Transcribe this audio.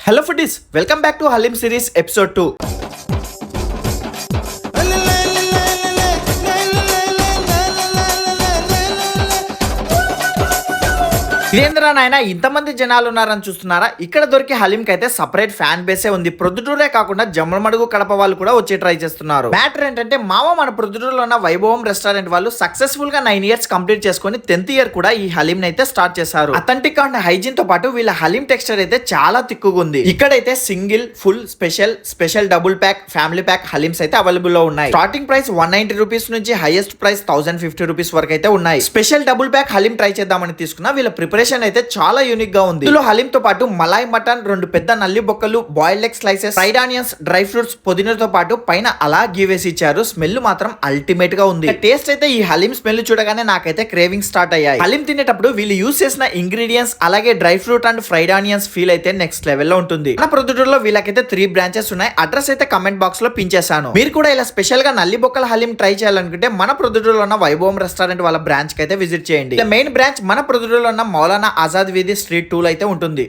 Hello foodies, welcome back to Halim series episode 2. ఇదేంద్రా నాయన ఇంతమంది జనాలు ఉన్నారని చూస్తున్నారా? ఇక్కడ దొరికే హలీంకి అయితే సపరేట్ ఫ్యాన్ బేసే ఉంది. ప్రొద్దుటూరే కాకుండా జమ్మలమడుగు కడప వాళ్ళు కూడా వచ్చి ట్రై చేస్తున్నారు. మ్యాటర్ ఏంటంటే మన ప్రొద్దుటూరులో ఉన్న వైభవం రెస్టారెంట్ వాళ్ళు సక్సెస్ఫుల్ గా 9 years కంప్లీట్ చేసుకుని 10th year కూడా ఈ హలీం అయితే స్టార్ట్ చేశారు. అథెంటిక్ అండ్ హైజీన్ తో పాటు వీళ్ళ హలీం టెక్స్చర్ అయితే చాలా తిక్కుగా ఉంది. ఇక్కడైతే single, full, special double pack, family pack haleems అయితే అవైలబుల్ లో ఉన్నాయి. స్టార్టింగ్ ప్రైస్ 190 రూపీస్ నుంచి హైయెస్ట్ ప్రైస్ 1050 రూపీస్ వరకు అయితే ఉన్నాయి. Special double pack haleem try చేద్దామని తీసుకున్నా వీళ్ళ ప్రిపరేషన్ అయితే చాలా యూనిక్ గా ఉంది. ఇందులో హలీం తో పాటు మలాయ్ మటన్, 2 పెద్ద నల్లి బొక్కలు, boiled egg slices, fried onions, dry fruits, పుదీనాతో పాటు పైన అలా గీవేసి ఇచ్చారు. స్మెల్ మాత్రం అల్టిమేట్ గా ఉంది. టేస్ట్ అయితే ఈ హలీం స్మెల్ చూడగానే నాకైతే క్రేవింగ్ స్టార్ట్ అయ్యాయి. హలీం తినేటప్పుడు వీళ్ళు యూస్ చేసిన ఇంగ్రీడియంట్స్ అలాగే dry fruit and fried onions feel అయితే నెక్స్ట్ లెవెల్ లో ఉంటుంది. మన ప్రొద్దుటూరులో వీళ్ళకైతే 3 బ్రాంచెస్ ఉన్నాయి. అడ్రస్ అయితే కమెంట్ బాక్స్ లో పిన్ చేశాను. మీరు కూడా ఇలా స్పెషల్ గా నల్లి బొక్కల హలీం ట్రై చేయాలనుకుంటే మన ప్రొద్దుటూరులో ఉన్న వైభవం రెస్టారెంట్ వాళ్ళ బ్రాంచ్ కి అయితే విజిట్ చేయండి. మెయిన్ బ్రాంచ్ మన ప్రొద్దుటూరులో ఉన్న మౌలానా ఆజాద్ వీధి స్ట్రీట్ 2 అయితే ఉంటుంది.